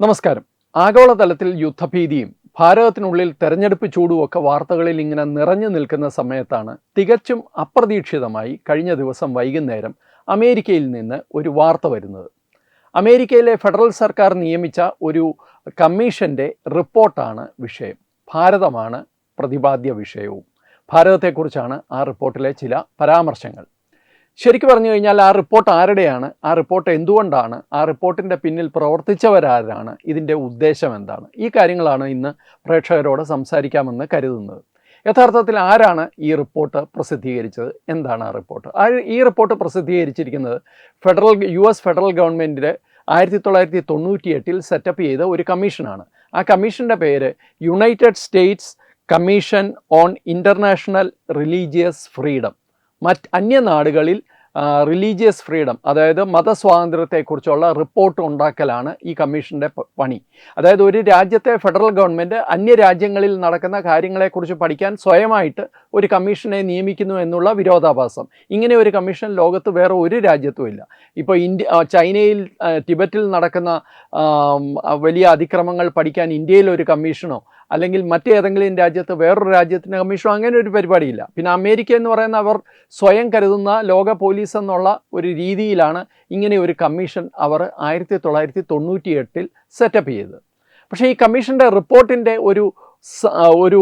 നമസ്കാരം. ആഗോളതലത്തിൽ യുദ്ധഭീതിയും ഭാരതത്തിനുള്ളിൽ തെരഞ്ഞെടുപ്പ് ചൂടുമൊക്കെ വാർത്തകളിൽ ഇങ്ങനെ നിറഞ്ഞു നിൽക്കുന്ന സമയത്താണ് തികച്ചും അപ്രതീക്ഷിതമായി കഴിഞ്ഞ ദിവസം വൈകുന്നേരം അമേരിക്കയിൽ നിന്ന് ഒരു വാർത്ത വരുന്നത്. അമേരിക്കയിലെ ഫെഡറൽ സർക്കാർ നിയമിച്ച ഒരു കമ്മീഷൻ്റെ റിപ്പോർട്ടാണ് വിഷയം. ഭാരതമാണ് പ്രതിപാദ്യ വിഷയവും. ഭാരതത്തെക്കുറിച്ചാണ് ആ റിപ്പോർട്ടിലെ ചില പരാമർശങ്ങൾ. ശരിക്കും പറഞ്ഞു കഴിഞ്ഞാൽ ആ റിപ്പോർട്ട് ആരുടെയാണ്, ആ റിപ്പോർട്ട് എന്തുകൊണ്ടാണ്, ആ റിപ്പോർട്ടിൻ്റെ പിന്നിൽ പ്രവർത്തിച്ചവരാരാണ്, ഇതിൻ്റെ ഉദ്ദേശം എന്താണ്, ഈ കാര്യങ്ങളാണ് ഇന്ന് പ്രേക്ഷകരോട് സംസാരിക്കാമെന്ന് കരുതുന്നത്. യഥാർത്ഥത്തിൽ ആരാണ് ഈ റിപ്പോർട്ട് പ്രസിദ്ധീകരിച്ചത്, എന്താണ് ആ റിപ്പോർട്ട്? ഈ റിപ്പോർട്ട് പ്രസിദ്ധീകരിച്ചിരിക്കുന്നത് US ഫെഡറൽ ഗവൺമെൻറ്റിൻ്റെ 1998 സെറ്റപ്പ് ചെയ്ത ഒരു കമ്മീഷനാണ്. ആ കമ്മീഷൻ്റെ പേര് United States commission on international religious freedom. അന്യനാടുകളിൽ റിലീജിയസ് ഫ്രീഡം, അതായത് മതസ്വാതന്ത്ര്യത്തെക്കുറിച്ചുള്ള റിപ്പോർട്ട് ഉണ്ടാക്കലാണ് ഈ കമ്മീഷൻ്റെ പണി. അതായത് ഒരു രാജ്യത്തെ ഫെഡറൽ ഗവൺമെൻറ് അന്യരാജ്യങ്ങളിൽ നടക്കുന്ന കാര്യങ്ങളെക്കുറിച്ച് പഠിക്കാൻ സ്വയമായിട്ട് ഒരു കമ്മീഷനെ നിയമിക്കുന്നു എന്നുള്ള വിരോധാഭാസം. ഇങ്ങനെ ഒരു കമ്മീഷൻ ലോകത്ത് വേറെ ഒരു രാജ്യത്തും ഇല്ല. ഇപ്പോൾ ചൈനയിൽ ടിബറ്റിൽ നടക്കുന്ന വലിയ അതിക്രമങ്ങൾ പഠിക്കാൻ ഇന്ത്യയിൽ ഒരു കമ്മീഷനോ അല്ലെങ്കിൽ മറ്റേതെങ്കിലും രാജ്യത്ത് വേറൊരു രാജ്യത്തിൻ്റെ കമ്മീഷനോ അങ്ങനെ ഒരു പരിപാടിയില്ല. പിന്നെ അമേരിക്ക എന്ന് പറയുന്ന അവർ സ്വയം കരുതുന്ന ലോക പോലീസ് എന്നുള്ള ഒരു രീതിയിലാണ് ഇങ്ങനെ ഒരു കമ്മീഷൻ അവർ 1998 സെറ്റപ്പ് ചെയ്തത്. പക്ഷേ ഈ കമ്മീഷൻ്റെ റിപ്പോർട്ടിൻ്റെ ഒരു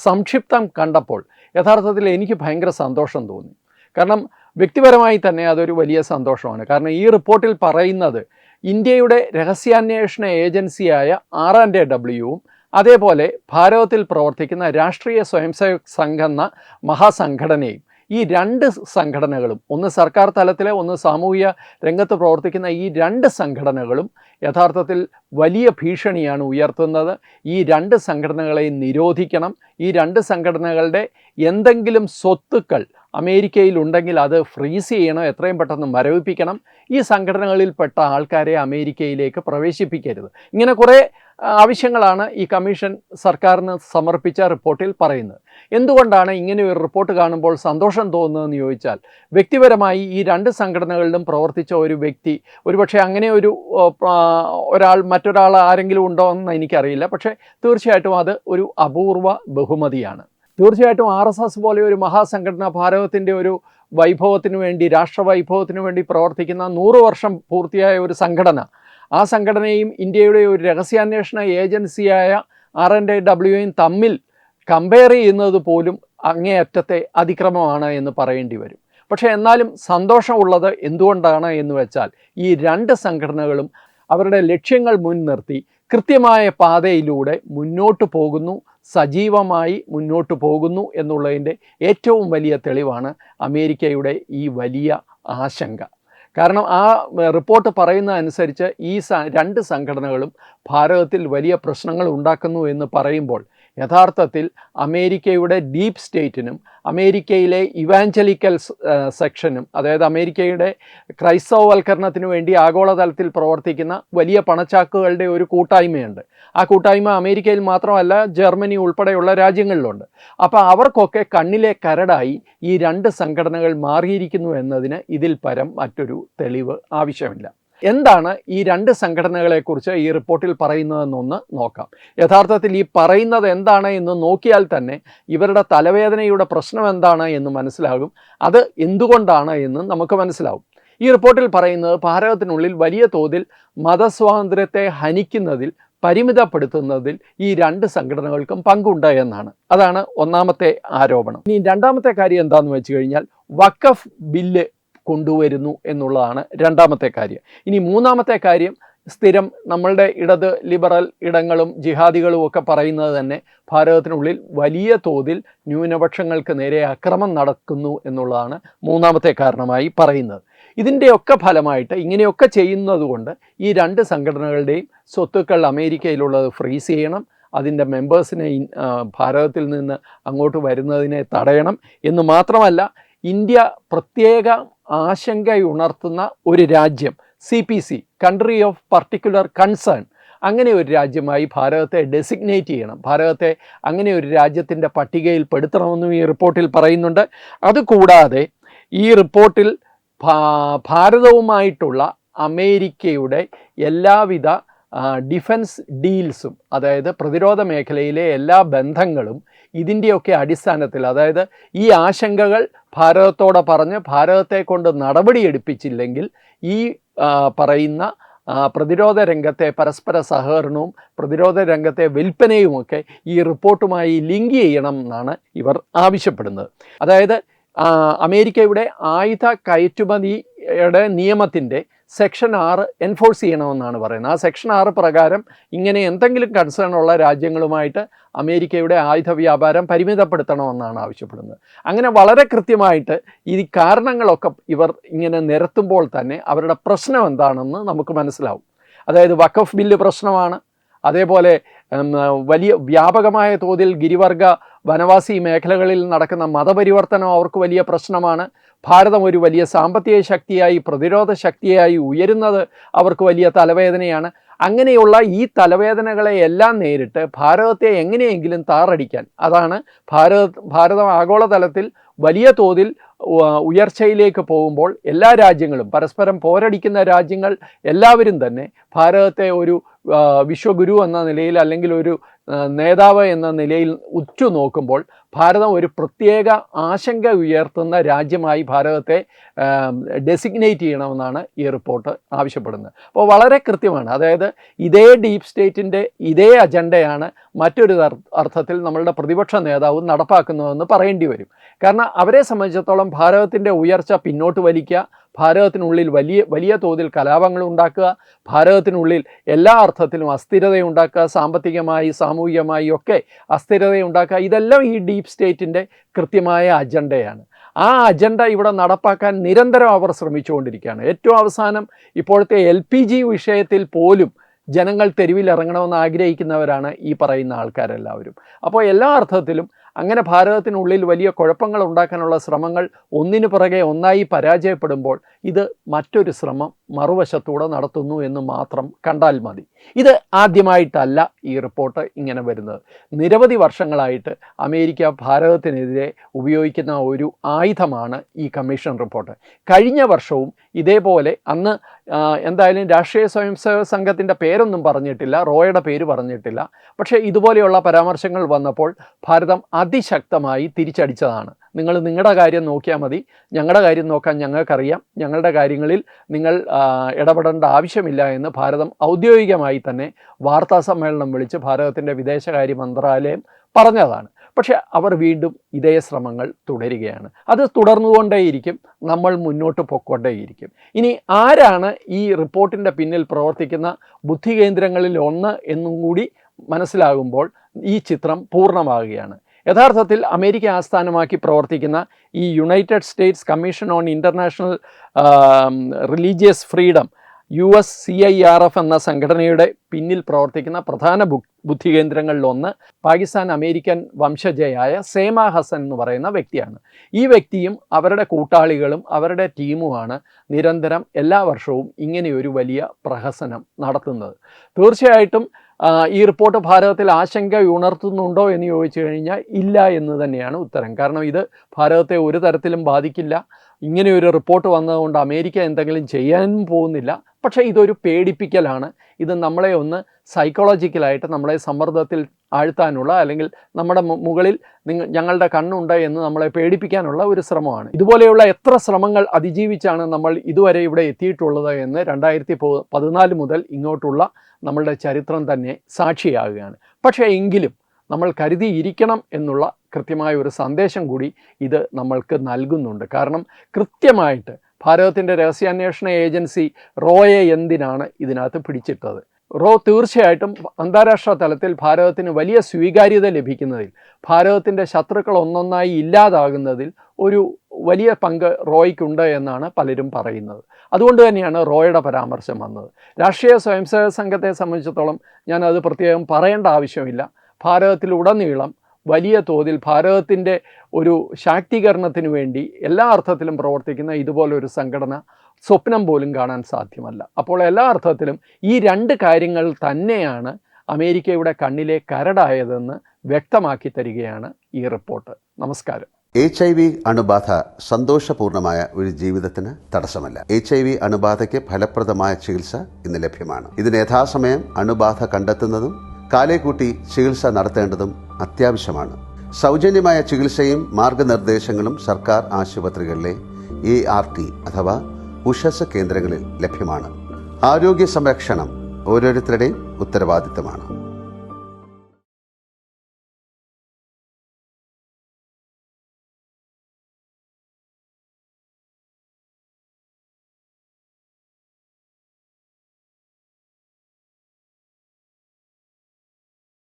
സംക്ഷിപ്തം കണ്ടപ്പോൾ യഥാർത്ഥത്തിൽ എനിക്ക് ഭയങ്കര സന്തോഷം തോന്നി. കാരണം വ്യക്തിപരമായി തന്നെ അതൊരു വലിയ സന്തോഷമാണ്. കാരണം ഈ റിപ്പോർട്ടിൽ പറയുന്നത് ഇന്ത്യയുടെ രഹസ്യാന്വേഷണ ഏജൻസിയായ R&AWയും അതേപോലെ ഭാരതത്തിൽ പ്രവർത്തിക്കുന്ന രാഷ്ട്രീയ സ്വയംസേവക് സംഘ് എന്ന മഹാസംഘടനയും, ഈ രണ്ട് സംഘടനകളും, ഒന്ന് സർക്കാർ തലത്തിലെ ഒന്ന് സാമൂഹിക രംഗത്ത് പ്രവർത്തിക്കുന്ന ഈ രണ്ട് സംഘടനകളും യഥാർത്ഥത്തിൽ വലിയ ഭീഷണിയാണ് ഉയർത്തുന്നത്. ഈ രണ്ട് സംഘടനകളെ നിരോധിക്കണം. ഈ രണ്ട് സംഘടനകളുടെ എന്തെങ്കിലും സ്വത്തുക്കൾ അമേരിക്കയിൽ ഉണ്ടെങ്കിൽ അത് ഫ്രീസ് ചെയ്യണം, എത്രയും പെട്ടെന്ന് മരവിപ്പിക്കണം. ഈ സംഘടനകളിൽപ്പെട്ട ആൾക്കാരെ അമേരിക്കയിലേക്ക് പ്രവേശിപ്പിക്കരുത്. ഇങ്ങനെ കുറേ ആവശ്യങ്ങളാണ് ഈ കമ്മീഷൻ സർക്കാരിന് സമർപ്പിച്ച റിപ്പോർട്ടിൽ പറയുന്നത്. എന്തുകൊണ്ടാണ് ഇങ്ങനെ ഒരു റിപ്പോർട്ട് കാണുമ്പോൾ സന്തോഷം തോന്നുന്നതെന്ന് ചോദിച്ചാൽ, വ്യക്തിപരമായി ഈ രണ്ട് സംഘടനകളിലും പ്രവർത്തിച്ച ഒരു വ്യക്തി, ഒരുപക്ഷെ അങ്ങനെ ഒരാൾ മറ്റൊരാൾ ആരെങ്കിലും ഉണ്ടോ എന്ന് എനിക്കറിയില്ല. പക്ഷേ തീർച്ചയായിട്ടും അത് ഒരു അപൂർവ ബഹുമതിയാണ്. തീർച്ചയായിട്ടും RSS പോലെ ഒരു മഹാസംഘടന ഭാരതത്തിൻ്റെ ഒരു വൈഭവത്തിന് വേണ്ടി, രാഷ്ട്രവൈഭവത്തിന് വേണ്ടി പ്രവർത്തിക്കുന്ന 100 വർഷം പൂർത്തിയായ ഒരു സംഘടന, ആ സംഘടനയും ഇന്ത്യയുടെ ഒരു രഹസ്യാന്വേഷണ ഏജൻസിയായ R&AWയും തമ്മിൽ കമ്പയർ ചെയ്യുന്നത് പോലും അങ്ങേയറ്റത്തെ അതിക്രമമാണ് എന്ന് പറയേണ്ടി വരും. പക്ഷേ എന്നാലും സന്തോഷമുള്ളത് എന്തുകൊണ്ടാണ് എന്ന് വെച്ചാൽ, ഈ രണ്ട് സംഘടനകളും അവരുടെ ലക്ഷ്യങ്ങൾ മുൻനിർത്തി കൃത്യമായ പാതയിലൂടെ മുന്നോട്ട് പോകുന്നു, സജീവമായി മുന്നോട്ട് പോകുന്നു എന്നുള്ളതിൻ്റെ ഏറ്റവും വലിയ തെളിവാണ് അമേരിക്കയുടെ ഈ വലിയ ആശങ്ക. കാരണം ആ റിപ്പോർട്ട് പറയുന്ന അനുസരിച്ച് ഈ രണ്ട് സംഘടനകളും ഭാരതത്തിൽ വലിയ പ്രശ്നങ്ങൾ ഉണ്ടാക്കുന്നു എന്ന് പറയുമ്പോൾ യഥാർത്ഥത്തിൽ അമേരിക്കയുടെ ഡീപ്പ് സ്റ്റേറ്റിനും അമേരിക്കയിലെ ഇവാഞ്ചലിക്കൽ സെക്ഷനും, അതായത് അമേരിക്കയുടെ ക്രൈസ്തവവൽക്കരണത്തിന് വേണ്ടി ആഗോളതലത്തിൽ പ്രവർത്തിക്കുന്ന വലിയ പണച്ചാക്കുകളുടെ ഒരു കൂട്ടായ്മയുണ്ട്. ആ കൂട്ടായ്മ അമേരിക്കയിൽ മാത്രമല്ല, ജർമ്മനി ഉൾപ്പെടെയുള്ള രാജ്യങ്ങളിലുണ്ട്. അപ്പോൾ അവർക്കൊക്കെ കണ്ണിലെ കരടായി ഈ രണ്ട് സംഘടനകൾ മാറിയിരിക്കുന്നു എന്നതിന് ഇതിൽ പരം മറ്റൊരു തെളിവ് ആവശ്യമില്ല. എന്താണ് ഈ രണ്ട് സംഘടനകളെക്കുറിച്ച് ഈ റിപ്പോർട്ടിൽ പറയുന്നതെന്നൊന്ന് നോക്കാം. യഥാർത്ഥത്തിൽ ഈ പറയുന്നത് എന്താണ് എന്ന് നോക്കിയാൽ തന്നെ ഇവരുടെ തലവേദനയുടെ പ്രശ്നം എന്താണ് എന്ന് മനസ്സിലാകും. അത് എന്തുകൊണ്ടാണ് എന്ന് നമുക്ക് മനസ്സിലാവും. ഈ റിപ്പോർട്ടിൽ പറയുന്നത് ഭാരതത്തിനുള്ളിൽ വലിയ തോതിൽ മതസ്വാതന്ത്ര്യത്തെ ഹനിക്കുന്നതിൽ, പരിമിതപ്പെടുത്തുന്നതിൽ ഈ രണ്ട് സംഘടനകൾക്കും പങ്കുണ്ട് എന്നാണ്. അതാണ് ഒന്നാമത്തെ ആരോപണം. ഇനി രണ്ടാമത്തെ കാര്യം എന്താണെന്ന് വെച്ച് കഴിഞ്ഞാൽ, വഖഫ് ബില്ല് കൊണ്ടുവരുന്നു എന്നുള്ളതാണ് രണ്ടാമത്തെ കാര്യം. ഇനി മൂന്നാമത്തെ കാര്യം, സ്ഥിരം നമ്മളുടെ ഇടത് ലിബറൽ ഇടങ്ങളും ജിഹാദികളും ഒക്കെ പറയുന്നത് തന്നെ ഭാരതത്തിനുള്ളിൽ വലിയ തോതിൽ ന്യൂനപക്ഷങ്ങൾക്ക് നേരെ അക്രമം നടക്കുന്നു എന്നുള്ളതാണ് മൂന്നാമത്തെ കാരണമായി പറയുന്നത്. ഇതിൻ്റെയൊക്കെ ഫലമായിട്ട് ഇങ്ങനെയൊക്കെ ചെയ്യുന്നത് കൊണ്ട് ഈ രണ്ട് സംഘടനകളുടെയും സ്വത്തുക്കൾ അമേരിക്കയിലുള്ളത് ഫ്രീസ് ചെയ്യണം, അതിൻ്റെ മെമ്പേഴ്സിനെ ഭാരതത്തിൽ നിന്ന് അങ്ങോട്ട് വരുന്നതിനെ തടയണം എന്ന് മാത്രമല്ല, ഇന്ത്യ പ്രത്യേക ആശങ്കയുണർത്തുന്ന ഒരു രാജ്യം, CPC, country of particular concern, അങ്ങനെ ഒരു രാജ്യമായി ഭാരതത്തെ ഡെസിഗ്നേറ്റ് ചെയ്യണം, ഭാരതത്തെ അങ്ങനെ ഒരു രാജ്യത്തിൻ്റെ പട്ടികയിൽ പെടുത്തണമെന്നും ഈ റിപ്പോർട്ടിൽ പറയുന്നുണ്ട്. അതുകൂടാതെ ഈ റിപ്പോർട്ടിൽ ഭാരതവുമായിട്ടുള്ള അമേരിക്കയുടെ എല്ലാവിധ ഡിഫൻസ് ഡീൽസും, അതായത് പ്രതിരോധ മേഖലയിലെ എല്ലാ ബന്ധങ്ങളും ഇതിൻ്റെയൊക്കെ അടിസ്ഥാനത്തിൽ, അതായത് ഈ ആശങ്കകൾ ഭാരതത്തോടെ പറഞ്ഞ് ഭാരതത്തെ കൊണ്ട് നടപടിയെടുപ്പിച്ചില്ലെങ്കിൽ ഈ പറയുന്ന പ്രതിരോധ രംഗത്തെ പരസ്പര സഹകരണവും പ്രതിരോധ രംഗത്തെ വിൽപ്പനയുമൊക്കെ ഈ റിപ്പോർട്ടുമായി ലിങ്ക് ചെയ്യണം എന്നാണ് ഇവർ ആവശ്യപ്പെടുന്നത്. അതായത് അമേരിക്കയുടെ ആയുധ കയറ്റുമതിയുടെ നിയമത്തിൻ്റെ സെക്ഷൻ 6 എൻഫോഴ്സ് ചെയ്യണമെന്നാണ് പറയുന്നത്. ആ സെക്ഷൻ 6 പ്രകാരം ഇങ്ങനെ എന്തെങ്കിലും കൺസേൺ ഉള്ള രാജ്യങ്ങളുമായിട്ട് അമേരിക്കയുടെ ആയുധ വ്യാപാരം പരിമിതപ്പെടുത്തണമെന്നാണ് ആവശ്യപ്പെടുന്നത്. അങ്ങനെ വളരെ കൃത്യമായിട്ട് ഈ കാരണങ്ങളൊക്കെ ഇവർ ഇങ്ങനെ നിരത്തുമ്പോൾ തന്നെ അവരുടെ പ്രശ്നം എന്താണെന്ന് നമുക്ക് മനസ്സിലാവും. അതായത് വഖഫ് ബില്ല് പ്രശ്നമാണ്, അതേപോലെ വലിയ വ്യാപകമായ തോതിൽ ഗിരിവർഗ വനവാസി മേഖലകളിൽ നടക്കുന്ന മതപരിവർത്തനം അവർക്ക് വലിയ പ്രശ്നമാണ്. ഭാരതം ഒരു വലിയ സാമ്പത്തിക ശക്തിയായി പ്രതിരോധ ശക്തിയായി ഉയരുന്നത് അവർക്ക് വലിയ തലവേദനയാണ്. അങ്ങനെയുള്ള ഈ തലവേദനകളെ എല്ലാം നേരിട്ട് ഭാരതത്തെ എങ്ങനെയെങ്കിലും താറടിക്കാൻ, അതാണ് ഭാരതം ആഗോളതലത്തിൽ വലിയ തോതിൽ ഉയർച്ചയിലേക്ക് പോകുമ്പോൾ എല്ലാ രാജ്യങ്ങളും, പരസ്പരം പോരടിക്കുന്ന രാജ്യങ്ങൾ എല്ലാവരും തന്നെ ഭാരതത്തെ ഒരു വിശ്വഗുരു എന്ന നിലയിൽ അല്ലെങ്കിൽ ഒരു നേതാവ് എന്ന നിലയിൽ ഉറ്റുനോക്കുമ്പോൾ ഭാരതം ഒരു പ്രത്യേക ആശങ്ക ഉയർത്തുന്ന രാജ്യമായി ഭാരതത്തെ ഡെസിഗ്നേറ്റ് ചെയ്യണമെന്നാണ് ഈ റിപ്പോർട്ട് ആവശ്യപ്പെടുന്നത്. അപ്പോൾ വളരെ കൃത്യമാണ്. അതായത് ഇതേ ഡീപ് സ്റ്റേറ്റിൻ്റെ ഇതേ അജണ്ടയാണ് മറ്റൊരു അർത്ഥത്തിൽ നമ്മളുടെ പ്രതിപക്ഷ നേതാവ് നടപ്പാക്കുന്നതെന്ന് പറയേണ്ടി വരും. കാരണം അവരെ സംബന്ധിച്ചിടത്തോളം ഭാരതത്തിൻ്റെ ഉയർച്ച പിന്നോട്ട് വലിക്കുക, ഭാരതത്തിനുള്ളിൽ വലിയ തോതിൽ കലാപങ്ങൾ ഉണ്ടാക്കുക, ഭാരതത്തിനുള്ളിൽ എല്ലാ അർത്ഥത്തിലും അസ്ഥിരതയുണ്ടാക്കുക, സാമ്പത്തികമായി സാമൂഹികമായി ഒക്കെ അസ്ഥിരതയുണ്ടാക്കുക, ഇതെല്ലാം ഈ ഡീപ് സ്റ്റേറ്റിൻ്റെ കൃത്യമായ അജണ്ടയാണ്. ആ അജണ്ട ഇവിടെ നടപ്പാക്കാൻ നിരന്തരം അവർ ശ്രമിച്ചുകൊണ്ടിരിക്കുകയാണ്. ഏറ്റവും അവസാനം ഇപ്പോഴത്തെ LPG വിഷയത്തിൽ പോലും ജനങ്ങൾ തെരുവിലിറങ്ങണമെന്ന് ആഗ്രഹിക്കുന്നവരാണ് ഈ പറയുന്ന ആൾക്കാരെല്ലാവരും. അപ്പോൾ എല്ലാ അർത്ഥത്തിലും അങ്ങനെ ഭാരതത്തിനുള്ളിൽ വലിയ കുഴപ്പങ്ങൾ ഉണ്ടാക്കാനുള്ള ശ്രമങ്ങൾ ഒന്നിനു പുറകെ ഒന്നായി പരാജയപ്പെടുമ്പോൾ ഇത് മറ്റൊരു ശ്രമം മറുവശത്തൂടെ നടത്തുന്നു എന്ന് മാത്രം കണ്ടാൽ മതി. ഇത് ആദ്യമായിട്ടല്ല ഈ റിപ്പോർട്ട് ഇങ്ങനെ വരുന്നത്. നിരവധി വർഷങ്ങളായിട്ട് അമേരിക്ക ഭാരതത്തിനെതിരെ ഉപയോഗിക്കുന്ന ഒരു ആയുധമാണ് ഈ കമ്മീഷൻ റിപ്പോർട്ട്. കഴിഞ്ഞ വർഷവും ഇതേപോലെ, അന്ന് എന്തായാലും രാഷ്ട്രീയ സ്വയംസേവക സംഘത്തിൻ്റെ പേരൊന്നും പറഞ്ഞിട്ടില്ല, റോയുടെ പേര് പറഞ്ഞിട്ടില്ല, പക്ഷേ ഇതുപോലെയുള്ള പരാമർശങ്ങൾ വന്നപ്പോൾ ഭാരതം അതിശക്തമായി തിരിച്ചടിച്ചതാണ്. നിങ്ങൾ നിങ്ങളുടെ കാര്യം നോക്കിയാൽ മതി, ഞങ്ങളുടെ കാര്യം നോക്കാൻ ഞങ്ങൾക്കറിയാം, ഞങ്ങളുടെ കാര്യങ്ങളിൽ നിങ്ങൾ ഇടപെടേണ്ട ആവശ്യമില്ല എന്ന് ഭാരതം ഔദ്യോഗികമായി തന്നെ വാർത്താ സമ്മേളനം വിളിച്ച് ഭാരതത്തിൻ്റെ വിദേശകാര്യ മന്ത്രാലയം പറഞ്ഞതാണ്. പക്ഷേ അവർ വീണ്ടും ഇതേ ശ്രമങ്ങൾ തുടരുകയാണ്. അത് തുടർന്നുകൊണ്ടേയിരിക്കും, നമ്മൾ മുന്നോട്ട് പൊയ്ക്കൊണ്ടേയിരിക്കും. ഇനി ആരാണ് ഈ റിപ്പോർട്ടിൻ്റെ പിന്നിൽ പ്രവർത്തിക്കുന്ന ബുദ്ധികേന്ദ്രങ്ങളിൽ ഒന്ന് എന്നും കൂടി മനസ്സിലാകുമ്പോൾ ഈ ചിത്രം പൂർണ്ണമാകുകയാണ്. യഥാർത്ഥത്തിൽ അമേരിക്ക ആസ്ഥാനമാക്കി പ്രവർത്തിക്കുന്ന ഈ United States commission on international religious freedom USCIRF എന്ന സംഘടനയുടെ പിന്നിൽ പ്രവർത്തിക്കുന്ന പ്രധാന ബുദ്ധികേന്ദ്രങ്ങളിലൊന്ന് പാകിസ്ഥാൻ അമേരിക്കൻ വംശജയായ സേമ ഹസൻ എന്ന് പറയുന്ന വ്യക്തിയാണ്. ഈ വ്യക്തിയും അവരുടെ കൂട്ടാളികളും അവരുടെ ടീമുമാണ് നിരന്തരം എല്ലാ വർഷവും ഇങ്ങനെയൊരു വലിയ പ്രഹസനം നടത്തുന്നത്. തീർച്ചയായിട്ടും ഈ റിപ്പോർട്ട് ഭാരതത്തിൽ ആശങ്ക ഉണർത്തുന്നുണ്ടോ എന്ന് ചോദിച്ചു കഴിഞ്ഞാൽ ഇല്ല എന്ന് തന്നെയാണ് ഉത്തരം. കാരണം ഇത് ഭാരതത്തെ ഒരു തരത്തിലും ബാധിക്കില്ല. ഇങ്ങനെയൊരു റിപ്പോർട്ട് വന്നതുകൊണ്ട് അമേരിക്ക എന്തെങ്കിലും ചെയ്യാനും പോകുന്നില്ല. പക്ഷേ ഇതൊരു പേടിപ്പിക്കലാണ്. ഇത് നമ്മളെ ഒന്ന് സൈക്കോളജിക്കലായിട്ട് നമ്മളെ സമ്മർദ്ദത്തിൽ ആഴ്ത്താനുള്ള, അല്ലെങ്കിൽ നമ്മുടെ മുകളിൽ ഞങ്ങളുടെ കണ്ണുണ്ട് എന്ന് നമ്മളെ പേടിപ്പിക്കാനുള്ള ഒരു ശ്രമമാണ്. ഇതുപോലെയുള്ള എത്ര ശ്രമങ്ങൾ അതിജീവിച്ചാണ് നമ്മൾ ഇതുവരെ ഇവിടെ എത്തിയിട്ടുള്ളത് എന്ന് 2014 മുതൽ ഇങ്ങോട്ടുള്ള നമ്മളുടെ ചരിത്രം തന്നെ സാക്ഷിയാകുകയാണ്. പക്ഷേ എങ്കിലും നമ്മൾ കരുതിയിരിക്കണം എന്നുള്ള കൃത്യമായ ഒരു സന്ദേശം കൂടി ഇത് നമ്മൾക്ക് നൽകുന്നുണ്ട്. കാരണം കൃത്യമായിട്ട് ഭാരതത്തിൻ്റെ രഹസ്യാന്വേഷണ ഏജൻസി റോയെ എന്തിനാണ് ഇതിനകത്ത് പിടിച്ചിട്ടത്? റോ തീർച്ചയായിട്ടും അന്താരാഷ്ട്ര തലത്തിൽ ഭാരതത്തിന് വലിയ സ്വീകാര്യത ലഭിക്കുന്നതിൽ, ഭാരതത്തിൻ്റെ ശത്രുക്കൾ ഒന്നൊന്നായി ഇല്ലാതാകുന്നതിൽ ഒരു വലിയ പങ്ക് റോയ്ക്കുണ്ട് എന്നാണ് പലരും പറയുന്നത്. അതുകൊണ്ട് തന്നെയാണ് റോയുടെ പരാമർശം വന്നത്. രാഷ്ട്രീയ സ്വയംസേവക സംഘത്തെ സംബന്ധിച്ചിടത്തോളം ഞാനത് പ്രത്യേകം പറയേണ്ട ആവശ്യമില്ല. ഭാരതത്തിലുടനീളം വലിയ തോതിൽ ഭാരതത്തിൻ്റെ ഒരു ശാക്തീകരണത്തിന് വേണ്ടി എല്ലാ അർത്ഥത്തിലും പ്രവർത്തിക്കുന്ന ഇതുപോലൊരു സംഘടന സ്വപ്നം പോലും കാണാൻ സാധ്യമല്ല. അപ്പോൾ എല്ലാ അർത്ഥത്തിലും ഈ രണ്ട് കാര്യങ്ങൾ തന്നെയാണ് അമേരിക്കയുടെ കണ്ണിലെ കരടായതെന്ന് വ്യക്തമാക്കി തരികയാണ് ഈ റിപ്പോർട്ട്. നമസ്കാരം. HIV അണുബാധ സന്തോഷപൂർണമായ ഒരു ജീവിതത്തിന് തടസ്സമല്ല. HIV അണുബാധയ്ക്ക് ഫലപ്രദമായ ചികിത്സ ഇന്ന് ലഭ്യമാണ്. ഇതിന് യഥാസമയം അണുബാധ കണ്ടെത്തുന്നതും കാലേക്കൂട്ടി ചികിത്സ നടത്തേണ്ടതും അത്യാവശ്യമാണ്. സൗജന്യമായ ചികിത്സയും മാർഗനിർദ്ദേശങ്ങളും സർക്കാർ ആശുപത്രികളിലെ ART അഥവാ ഉഷസ് കേന്ദ്രങ്ങളിൽ ലഭ്യമാണ്. ആരോഗ്യ സംരക്ഷണം ഓരോരുത്തരുടെയും ഉത്തരവാദിത്തമാണ്.